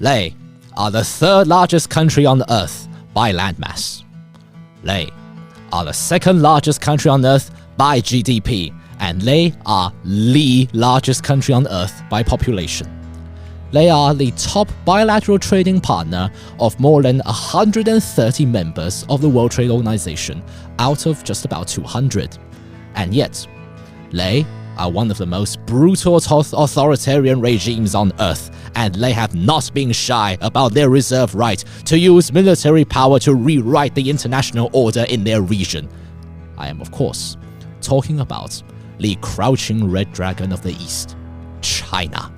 They are the third largest country on earth by landmass. They are the second largest country on earth by GDP, and they are the largest country on earth by population. They are the top bilateral trading partner of more than 130 members of the World Trade Organization out of just about 200. And yet, they are one of the most brutal authoritarian regimes on earth, and they have not been shy about their reserved right to use military power to rewrite the international order in their region. I am, of course, talking about the crouching red dragon of the East, China.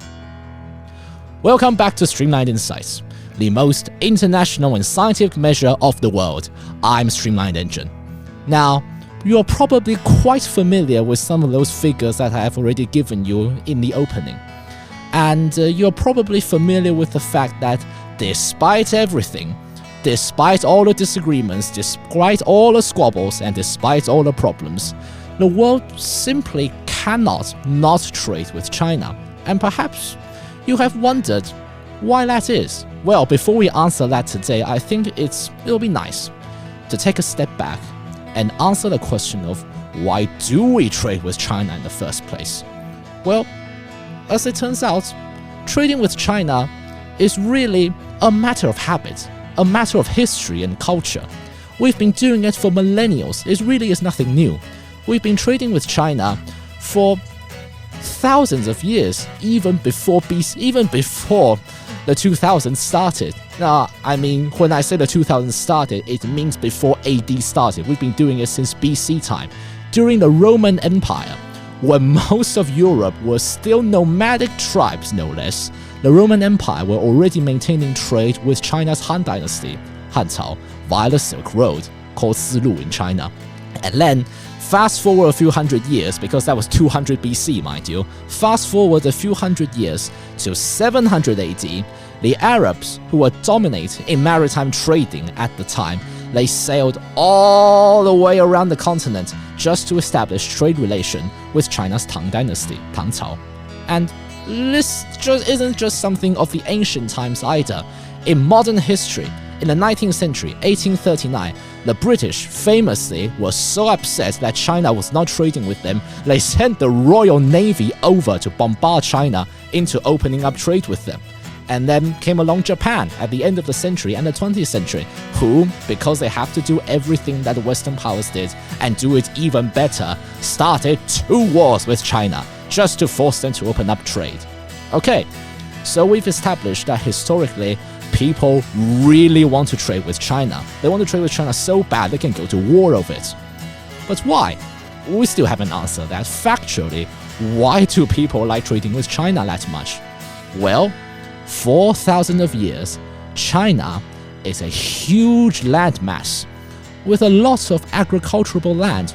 Welcome back to Streamlined Insights, the most international and scientific measure of the world. I'm Streamlined Engine. Now, you're probably quite familiar with some of those figures that I have already given you in the opening. And you're probably familiar with the fact that despite everything, despite all the disagreements, despite all the squabbles, and despite all the problems, the world simply cannot not trade with China. And perhaps you have wondered why that is. Well, before we answer that today, I think it'll be nice to take a step back and answer the question of why do we trade with China in the first place? Well, as it turns out, trading with China is really a matter of habit, a matter of history and culture. We've been doing it for millennials. It really is nothing new. We've been trading with China for thousands of years, even before the 2000s started. Now, I mean, when I say the 2000s started, it means before AD started. We've been doing it since BC time. During the Roman Empire, when most of Europe was still nomadic tribes, no less, the Roman Empire were already maintaining trade with China's Han Dynasty, Han Cao, via the Silk Road, called Silu in China. And then, fast forward a few hundred years, because that was 200 BC, mind you. Fast forward a few hundred years to 700 AD, the Arabs, who were dominating in maritime trading at the time, they sailed all the way around the continent just to establish trade relation with China's Tang Dynasty, Tang Cao. And this isn't just something of the ancient times either. In modern history, in the 19th century, 1839, the British famously were so upset that China was not trading with them, they sent the Royal Navy over to bombard China into opening up trade with them. And then came along Japan at the end of the century and the 20th century, who, because they have to do everything that the Western powers did and do it even better, started 2 wars with China just to force them to open up trade. Okay, so we've established that historically, people really want to trade with China. They want to trade with China so bad they can go to war over it. But why? We still haven't answered that. Factually, why do people like trading with China that much? Well, 4,000 of years, China is a huge landmass with a lot of agricultural land,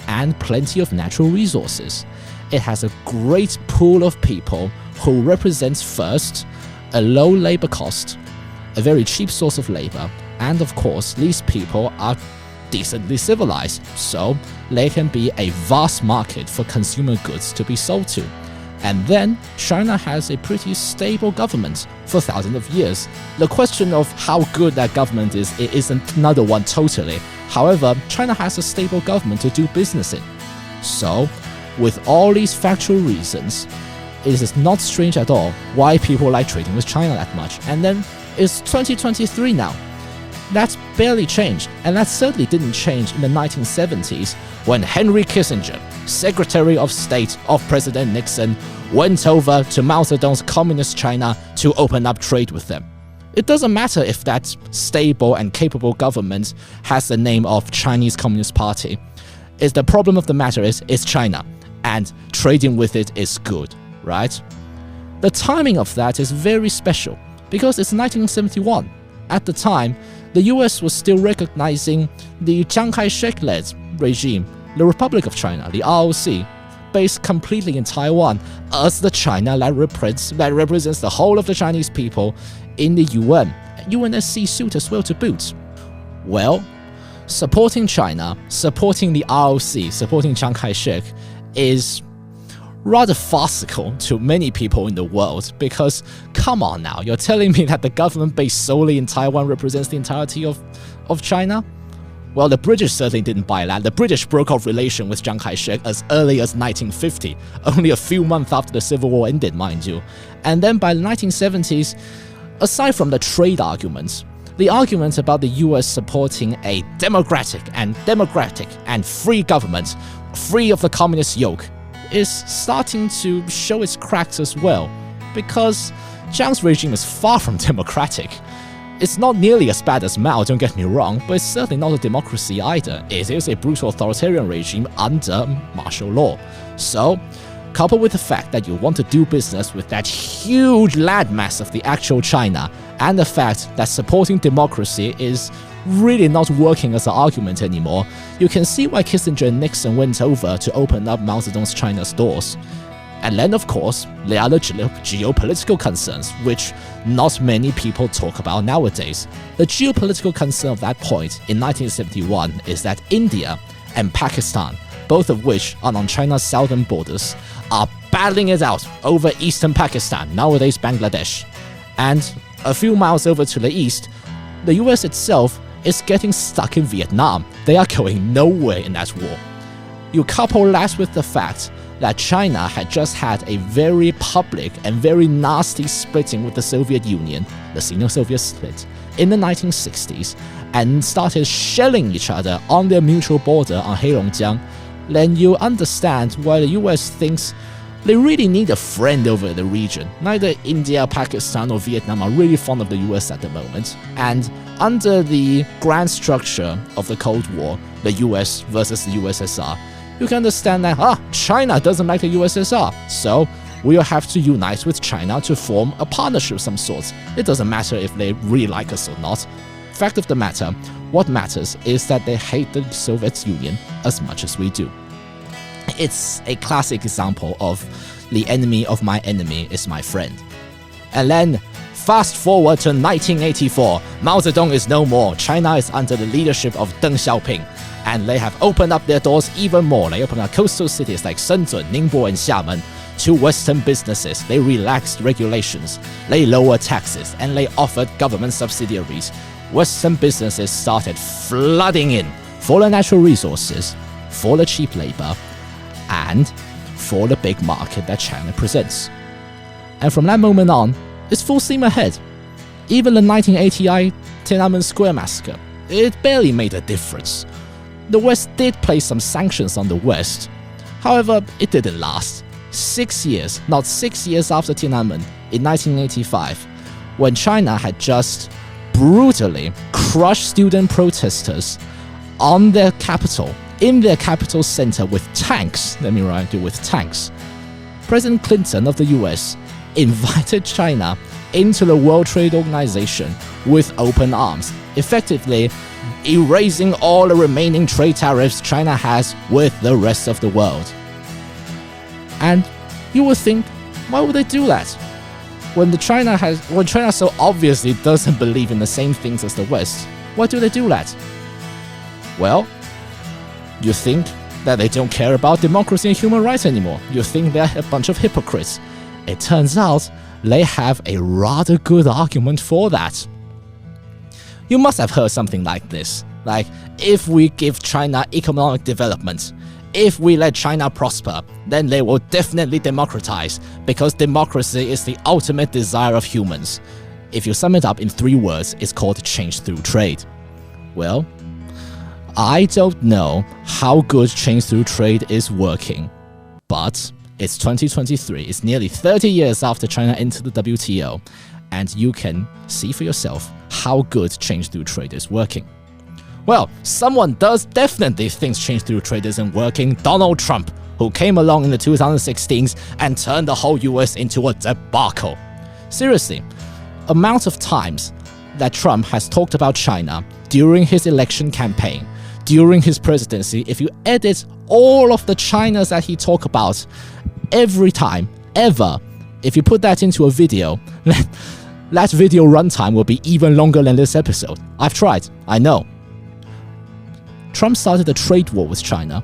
and plenty of natural resources. It has a great pool of people who represents first, a low labor cost, a very cheap source of labor, and of course, these people are decently civilized, so they can be a vast market for consumer goods to be sold to. And then, China has a pretty stable government for thousands of years. The question of how good that government is, it isn't another one totally. However, China has a stable government to do business in. So, with all these factual reasons, it is not strange at all why people like trading with China that much. And then, it's 2023 now. That's barely changed, and that certainly didn't change in the 1970s when Henry Kissinger, Secretary of State of President Nixon, went over to Mao Zedong's Communist China to open up trade with them. It doesn't matter if that stable and capable government has the name of Chinese Communist Party. The problem of the matter is, it's China, and trading with it is good, right? The timing of that is very special, because it's 1971. At the time, the US was still recognizing the Chiang Kai-shek-led regime, the Republic of China, the ROC, based completely in Taiwan, as the China that represents the whole of the Chinese people in the UN. UNSC suit as well to boot. Well, supporting China, supporting the ROC, supporting Chiang Kai-shek is rather farcical to many people in the world, because come on now, you're telling me that the government based solely in Taiwan represents the entirety of China? Well, the British certainly didn't buy that. The British broke off relation with Chiang Kai-shek as early as 1950, only a few months after the Civil War ended, mind you. And then by the 1970s, aside from the trade arguments, the argument about the US supporting a democratic and free government, free of the communist yoke, is starting to show its cracks as well, because Chiang's regime is far from democratic. It's not nearly as bad as Mao, don't get me wrong, but it's certainly not a democracy either. It is a brutal authoritarian regime under martial law. So, coupled with the fact that you want to do business with that huge landmass of the actual China, and the fact that supporting democracy is really not working as an argument anymore, you can see why Kissinger and Nixon went over to open up Mao Zedong's China's doors. And then, of course, there are the geopolitical concerns, which not many people talk about nowadays. The geopolitical concern of that point in 1971 is that India and Pakistan, both of which are on China's southern borders, are battling it out over eastern Pakistan, nowadays Bangladesh. And a few miles over to the east, the US itself is getting stuck in Vietnam. They are going nowhere in that war. You couple that with the fact that China had just had a very public and very nasty splitting with the Soviet Union, the Sino-Soviet split, in the 1960s, and started shelling each other on their mutual border on Heilongjiang, then you understand why the US thinks they really need a friend over the region. Neither India, Pakistan, or Vietnam are really fond of the US at the moment, and under the grand structure of the Cold War, the US versus the USSR, you can understand that, China doesn't like the USSR, so we'll have to unite with China to form a partnership of some sorts. It doesn't matter if they really like us or not. Fact of the matter, what matters is that they hate the Soviet Union as much as we do. It's a classic example of the enemy of my enemy is my friend. And then, fast forward to 1984, Mao Zedong is no more. China is under the leadership of Deng Xiaoping, and they have opened up their doors even more. They opened up coastal cities like Shenzhen, Ningbo, and Xiamen to Western businesses. They relaxed regulations, they lowered taxes, and they offered government subsidiaries. Western businesses started flooding in for the natural resources, for the cheap labor, and for the big market that China presents. And from that moment on, it's full steam ahead. Even the 1980 Tiananmen Square massacre, it barely made a difference. The West did place some sanctions on the West. However, it didn't last. 6 years, not 6 years after Tiananmen, in 1985, when China had just brutally crushed student protesters on their capital, in their capital center with tanks, let me remind you, with tanks, President Clinton of the US invited China into the World Trade Organization with open arms, effectively erasing all the remaining trade tariffs China has with the rest of the world. And you would think, why would they do that? When China so obviously doesn't believe in the same things as the West, why do they do that? Well, you think that they don't care about democracy and human rights anymore. You think they're a bunch of hypocrites. It turns out they have a rather good argument for that. You must have heard something like this. Like, if we give China economic development, if we let China prosper, then they will definitely democratize, because democracy is the ultimate desire of humans. If you sum it up in 3 words, it's called change through trade. Well, I don't know how good change through trade is working, but it's 2023. It's nearly 30 years after China entered the WTO, and you can see for yourself how good change through trade is working. Well, someone does definitely think change through trade isn't working. Donald Trump, who came along in the 2016s and turned the whole US into a debacle. Seriously, amount of times that Trump has talked about China during his election campaign, during his presidency, if you edit all of the Chinas that he talked about every time, ever, if you put that into a video, that video runtime will be even longer than this episode. I've tried, I know. Trump started a trade war with China.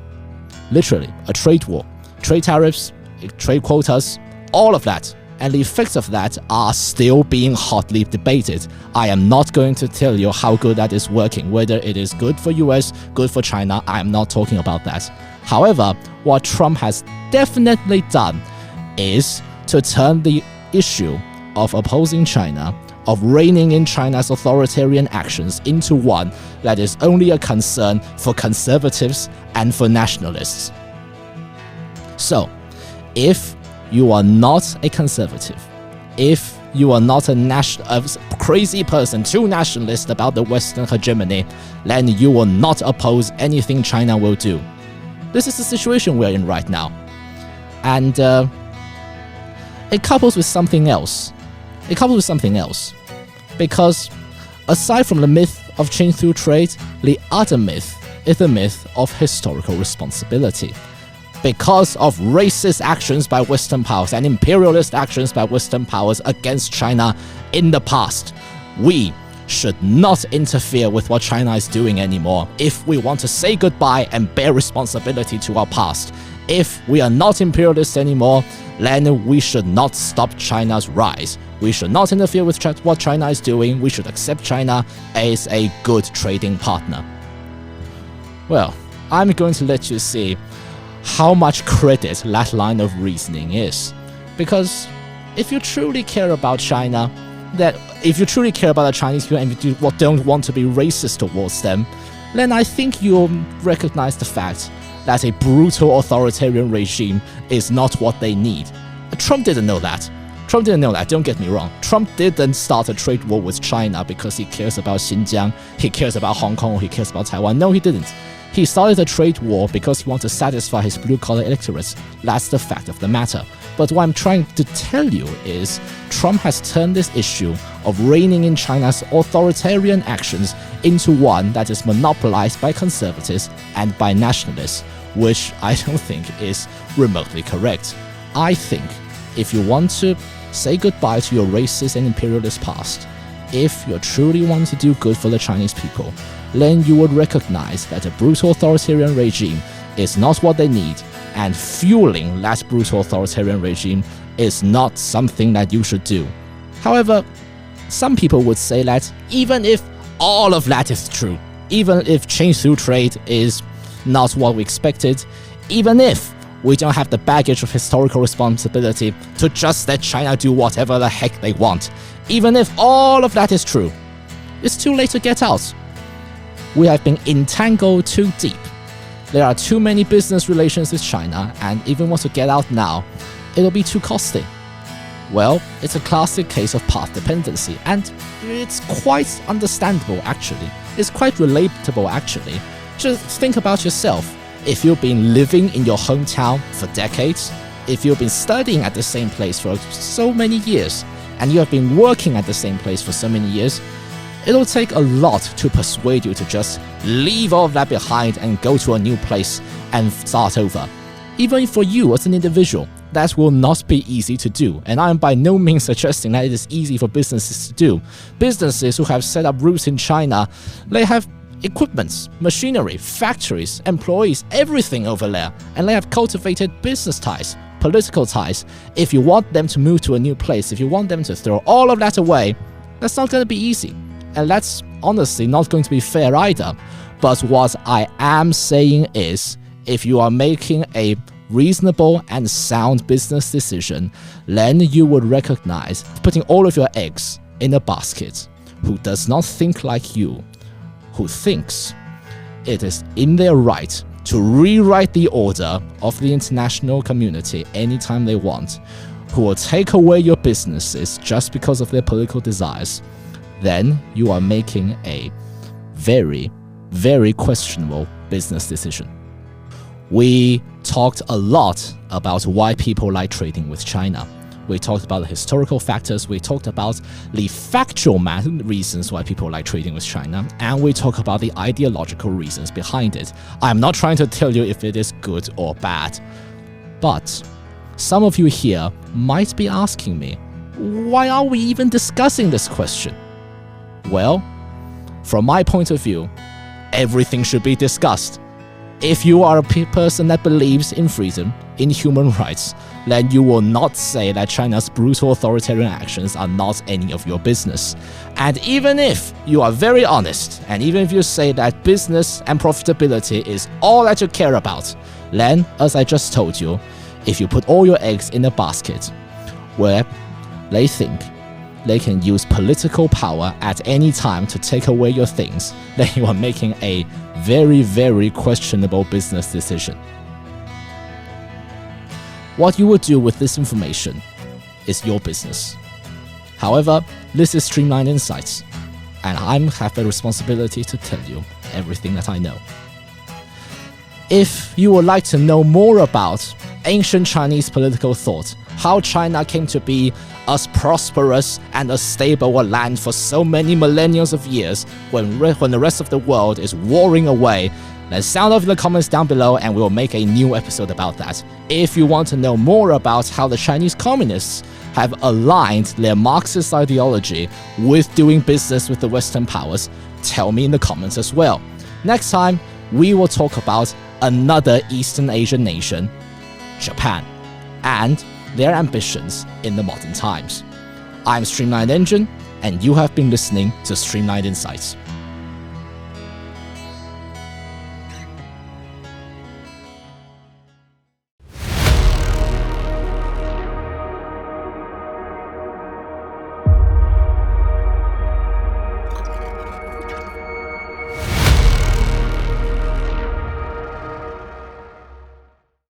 Literally, a trade war. Trade tariffs, trade quotas, all of that. And the effects of that are still being hotly debated. I am not going to tell you how good that is working, whether it is good for US, good for China. I am not talking about that. However, what Trump has definitely done is to turn the issue of opposing China, of reining in China's authoritarian actions, into one that is only a concern for conservatives and for nationalists. So, if you are not a conservative, if you are not a crazy person, too nationalist about the Western hegemony, then you will not oppose anything China will do. This is the situation we're in right now. And it couples with something else. Because aside from the myth of change through trade, the other myth is the myth of historical responsibility. Because of racist actions by Western powers and imperialist actions by Western powers against China in the past, we should not interfere with what China is doing anymore if we want to say goodbye and bear responsibility to our past. If we are not imperialists anymore, then we should not stop China's rise. We should not interfere with what China is doing. We should accept China as a good trading partner. Well, I'm going to let you see how much credit that line of reasoning is. Because if you truly care about China, if you truly care about the Chinese people and if you don't want to be racist towards them, then I think you'll recognize the fact that a brutal authoritarian regime is not what they need. Trump didn't know that. Don't get me wrong. Trump didn't start a trade war with China because he cares about Xinjiang, he cares about Hong Kong, or he cares about Taiwan. No, he didn't. He started a trade war because he wants to satisfy his blue-collar electorates. That's the fact of the matter. But what I'm trying to tell you is Trump has turned this issue of reining in China's authoritarian actions into one that is monopolized by conservatives and by nationalists, which I don't think is remotely correct. I think if you want to say goodbye to your racist and imperialist past, if you truly want to do good for the Chinese people, then you would recognize that a brutal authoritarian regime is not what they need, and fueling that brutal authoritarian regime is not something that you should do. However, some people would say that even if all of that is true, even if change through trade is not what we expected, even if we don't have the baggage of historical responsibility to just let China do whatever the heck they want, even if all of that is true, it's too late to get out. We have been entangled too deep. There are too many business relations with China, and even want to get out now, it'll be too costly. Well, it's a classic case of path dependency, and it's quite understandable actually. It's quite relatable actually. Just think about yourself. If you've been living in your hometown for decades, if you've been studying at the same place for so many years, and you have been working at the same place for so many years, it'll take a lot to persuade you to just leave all of that behind and go to a new place and start over. Even for you as an individual, that will not be easy to do, and I am by no means suggesting that it is easy for businesses to do. Businesses who have set up roots in China, they have equipments, machinery, factories, employees, everything over there, and they have cultivated business ties, political ties. If you want them to move to a new place, if you want them to throw all of that away, that's not going to be easy. And that's honestly not going to be fair either. But what I am saying is, if you are making a reasonable and sound business decision, then you would recognize putting all of your eggs in a basket who does not think like you, who thinks it is in their right to rewrite the order of the international community anytime they want, who will take away your businesses just because of their political desires, then you are making a very, very questionable business decision. We talked a lot about why people like trading with China. We talked about the historical factors, we talked about the factual reasons why people like trading with China, and we talk about the ideological reasons behind it. I'm not trying to tell you if it is good or bad, but some of you here might be asking me, why are we even discussing this question? Well, from my point of view, everything should be discussed. If you are a person that believes in freedom, in human rights, then you will not say that China's brutal authoritarian actions are not any of your business. And even if you are very honest, and even if you say that business and profitability is all that you care about, then, as I just told you, if you put all your eggs in a basket where they think they can use political power at any time to take away your things, then you are making a very, very questionable business decision. What you will do with this information is your business. However, this is Streamlined Insights, and I have the responsibility to tell you everything that I know. If you would like to know more about ancient Chinese political thought, how China came to be as prosperous and as stable a land for so many millenniums of years when the rest of the world is warring away, then sound off in the comments down below and we will make a new episode about that. If you want to know more about how the Chinese communists have aligned their Marxist ideology with doing business with the Western powers, tell me in the comments as well. Next time, we will talk about another Eastern Asian nation, Japan, and their ambitions in the modern times. I'm Streamlined Engine, and you have been listening to Streamlined Insights.